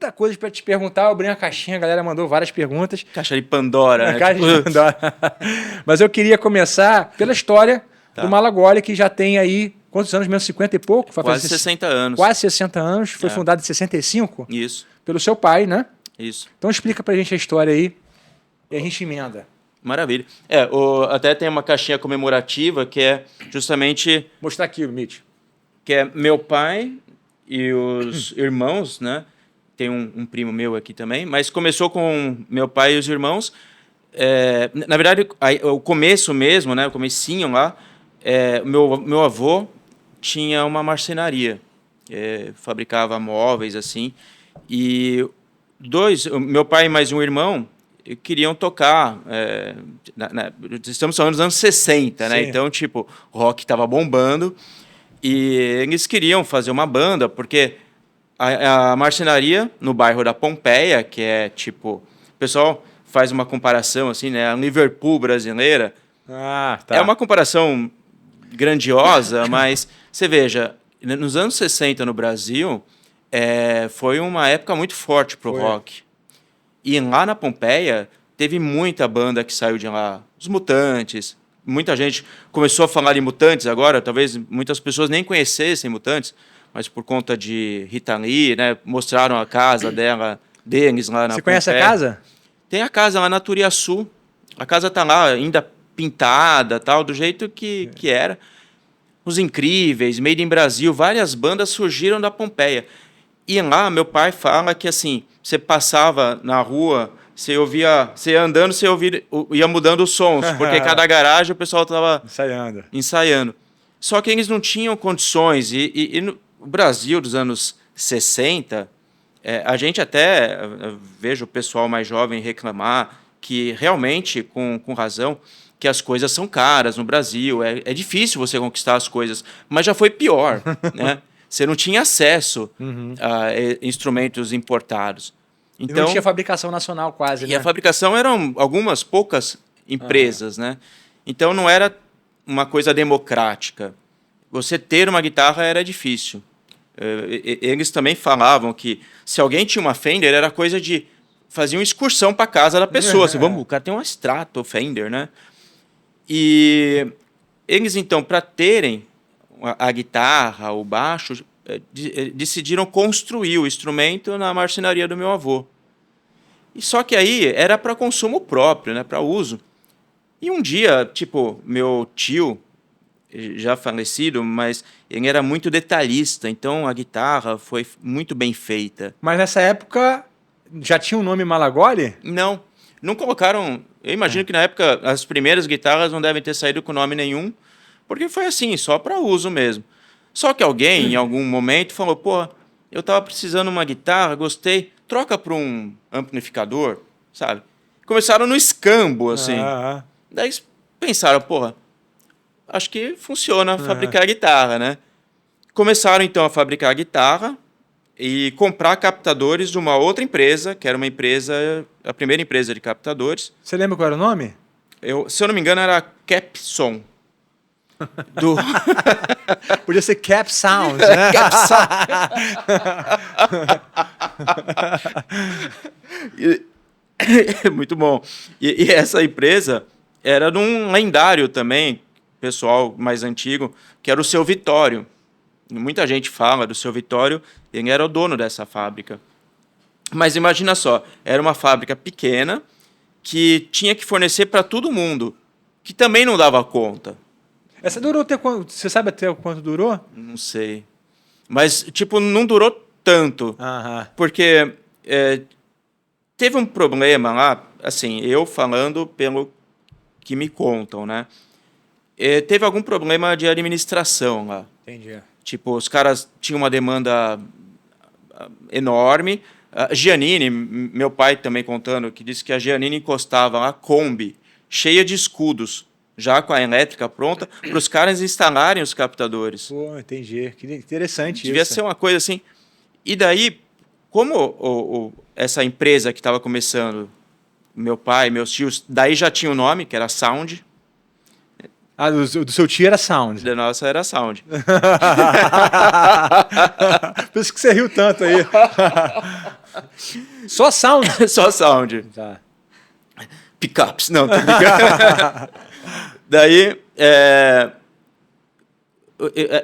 tanta coisa para te perguntar. Eu abri uma caixinha, a galera mandou várias perguntas. Caixa de Pandora, né? Caixa de Pandora. Mas eu queria começar pela história do Malagoli, que já tem aí, quantos anos mesmo? 50 e pouco? Quase 60 anos. Quase 60 anos. Foi fundado em 65? Isso. Pelo seu pai, né? Isso. Então explica pra gente a história aí e a gente emenda. Maravilha. Até tem uma caixinha comemorativa que é justamente... Mostrar aqui, Mitch. Que é meu pai e os irmãos, né? Tem um primo meu aqui também, mas começou com meu pai e os irmãos. Na verdade, o começo mesmo, né? O comecinho lá, meu avô tinha uma marcenaria, fabricava móveis assim, e meu pai e mais um irmão queriam tocar. Estamos falando dos anos 60, né? Então, tipo, o rock estava bombando e eles queriam fazer uma banda, porque a marcenaria no bairro da Pompeia, que é tipo, o pessoal faz uma comparação assim, né? A Liverpool brasileira. É uma comparação grandiosa, mas você veja, nos anos 60 no Brasil, foi uma época muito forte pro rock. E lá na Pompeia teve muita banda que saiu de lá, os Mutantes. Muita gente começou a falar de Mutantes agora, talvez muitas pessoas nem conhecessem Mutantes, mas por conta de Rita Lee, né, mostraram a casa deles lá na Pompeia. Você conhece a casa? Tem a casa lá na Turiaçu. A casa tá lá ainda pintada, tal, do jeito que era. Os Incríveis, Made in Brasil, várias bandas surgiram da Pompeia. E lá meu pai fala que assim, você passava na rua, você ia andando, ia mudando os sons, porque cada garagem o pessoal estava ensaiando. Só que eles não tinham condições. E no Brasil dos anos 60, a gente até vejo o pessoal mais jovem reclamar que realmente, com razão, que as coisas são caras no Brasil. É difícil você conquistar as coisas, mas já foi pior, né? Você não tinha acesso a instrumentos importados. Então, não tinha fabricação nacional quase, né? E a fabricação eram algumas poucas empresas, né? Então não era uma coisa democrática. Você ter uma guitarra era difícil. Eles também falavam que se alguém tinha uma Fender, era coisa de fazer uma excursão para casa da pessoa. Assim, o cara tem uma Strato Fender, né? E eles, então, para terem a guitarra, o baixo, decidiram construir o instrumento na marcenaria do meu avô. E só que aí era para consumo próprio, né, para uso. E um dia, tipo, meu tio, já falecido, mas ele era muito detalhista, então a guitarra foi muito bem feita. Mas nessa época já tinha o nome Malagoli? Não colocaram... Eu imagino que na época as primeiras guitarras não devem ter saído com nome nenhum, porque foi assim, só para uso mesmo. Só que alguém, em algum momento, falou, pô, eu tava precisando de uma guitarra, gostei, troca para um amplificador, sabe? Começaram no escambo, assim. Daí eles pensaram, porra, acho que funciona fabricar guitarra, né? Começaram, então, a fabricar guitarra e comprar captadores de uma outra empresa, que era uma empresa, a primeira empresa de captadores. Você lembra qual era o nome? Se eu não me engano, era Capson. Podia ser Cap Sound, né? Cap Sound. Muito bom. E essa empresa era de um lendário também, pessoal mais antigo, que era o Seu Vitório. Muita gente fala do Seu Vitório, ele era o dono dessa fábrica. Mas imagina só, era uma fábrica pequena que tinha que fornecer para todo mundo, que também não dava conta. Essa durou até quanto? Você sabe até quanto durou? Não sei. Mas, tipo, não durou tanto. Porque teve um problema lá, assim, eu falando pelo que me contam, né? Teve algum problema de administração lá. Entendi. Tipo, os caras tinham uma demanda enorme. A Giannini, meu pai também contando, que disse que a Giannini encostava lá, Kombi, cheia de escudos, já com a elétrica pronta, para os caras instalarem os captadores. Pô, entendi. Que interessante isso. Devia ser uma coisa assim. E daí, como essa empresa que estava começando, meu pai, meus tios, daí já tinha o nome, que era Sound. Do seu tio era Sound. Da nossa era Sound. Por isso que você riu tanto aí. Só sound? Só sound. Tá. Pickups, não, tô brincando. Daí,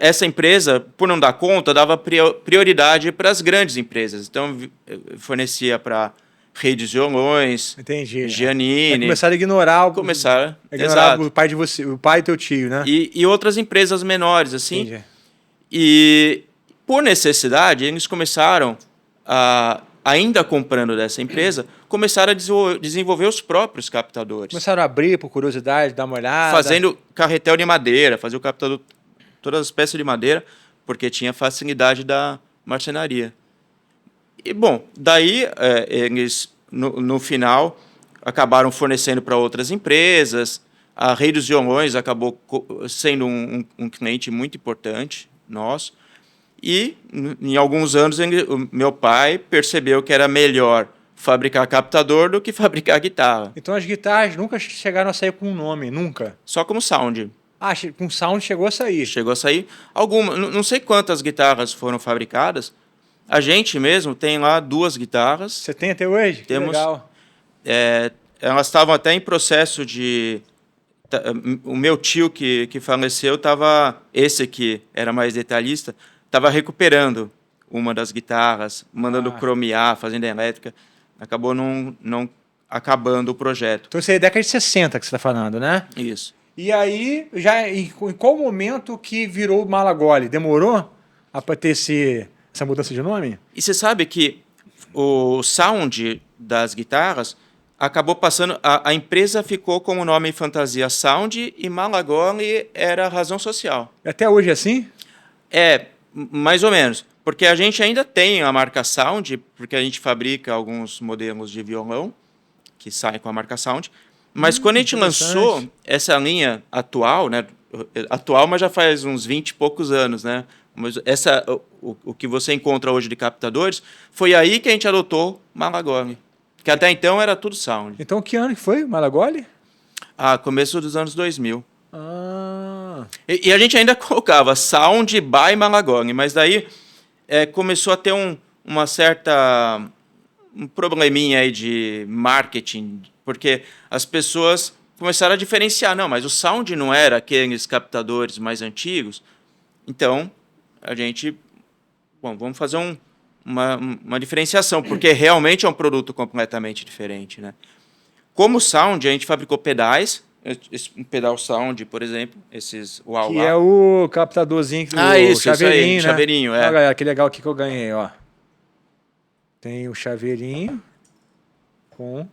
essa empresa, por não dar conta, dava prioridade para as grandes empresas. Então, fornecia para redes de violões, Entendi. Giannini. Começaram a ignorar Exato. o pai de você, o pai e teu tio, né? E outras empresas menores, assim. Entendi. E, por necessidade, eles começaram ainda comprando dessa empresa, começaram a desenvolver os próprios captadores. Começaram a abrir por curiosidade, dar uma olhada. Fazendo carretel de madeira, fazer o captador, todas as peças de madeira, porque tinha facilidade da marcenaria. E, bom, daí eles, no final, acabaram fornecendo para outras empresas. A Rei dos Violões acabou sendo um cliente muito importante nosso. E, em alguns anos, o meu pai percebeu que era melhor fabricar captador do que fabricar guitarra. Então as guitarras nunca chegaram a sair com um nome, nunca? Só como sound. Ah, com sound chegou a sair. Chegou a sair. Algumas, não sei quantas guitarras foram fabricadas. A gente mesmo tem lá 2 guitarras. Você tem até hoje? Temos. Legal. Elas estavam até em processo de... O meu tio que faleceu estava... Esse aqui era mais detalhista. Estava recuperando uma das guitarras, mandando cromear, fazendo elétrica. Acabou não acabando o projeto. Então isso aí é década de 60 que você está falando, né? Isso. E aí, em qual momento que virou Malagoli? Demorou para ter essa mudança de nome? E você sabe que o sound das guitarras acabou passando... A empresa ficou com o nome Fantasia Sound e Malagoli era razão social. Até hoje é assim? Mais ou menos. Porque a gente ainda tem a marca Sound, porque a gente fabrica alguns modelos de violão que saem com a marca Sound. Mas quando a gente lançou essa linha atual, né? Atual, mas já faz uns 20 e poucos anos, né? Mas o que você encontra hoje de captadores, foi aí que a gente adotou Malagoli. Que até então era tudo Sound. Então que ano que foi Malagoli? Começo dos anos 2000. E a gente ainda colocava Sound by Malagoli, mas daí começou a ter um probleminha aí de marketing, porque as pessoas começaram a diferenciar. Não, mas o Sound não era aqueles captadores mais antigos. Então, a gente... Bom, vamos fazer uma diferenciação, porque realmente é um produto completamente diferente, né? Como Sound, a gente fabricou pedais, um pedal Sound, por exemplo, esses Uau. Que é o captadorzinho do chaveirinho, né? Chaveirinho, Olha, galera, que legal aqui que eu ganhei, ó. Tem o chaveirinho com...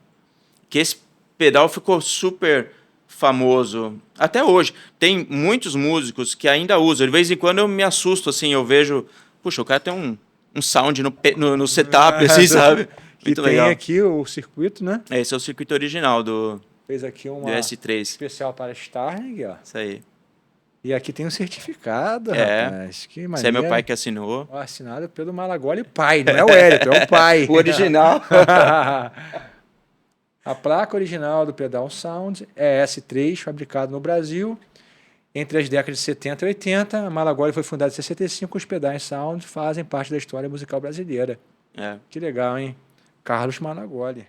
Que esse pedal ficou super famoso até hoje. Tem muitos músicos que ainda usam. De vez em quando eu me assusto, assim, eu vejo... Puxa, o cara tem um sound no setup, assim, sabe? Muito legal. Tem aqui o circuito, né? Esse é o circuito original do Fez aqui uma S3. especial para Starling, ó. Isso aí. E aqui tem um certificado, rapaz. Que maneiro. Esse é meu pai que assinou. Assinado pelo Malagoli pai, não é o Hélito, é o pai. O original. A placa original do pedal Sound é S3, fabricado no Brasil. Entre as décadas de 70 e 80, a Malagoli foi fundada em 65, os pedais Sound fazem parte da história musical brasileira. Que legal, hein? Carlos Malagoli.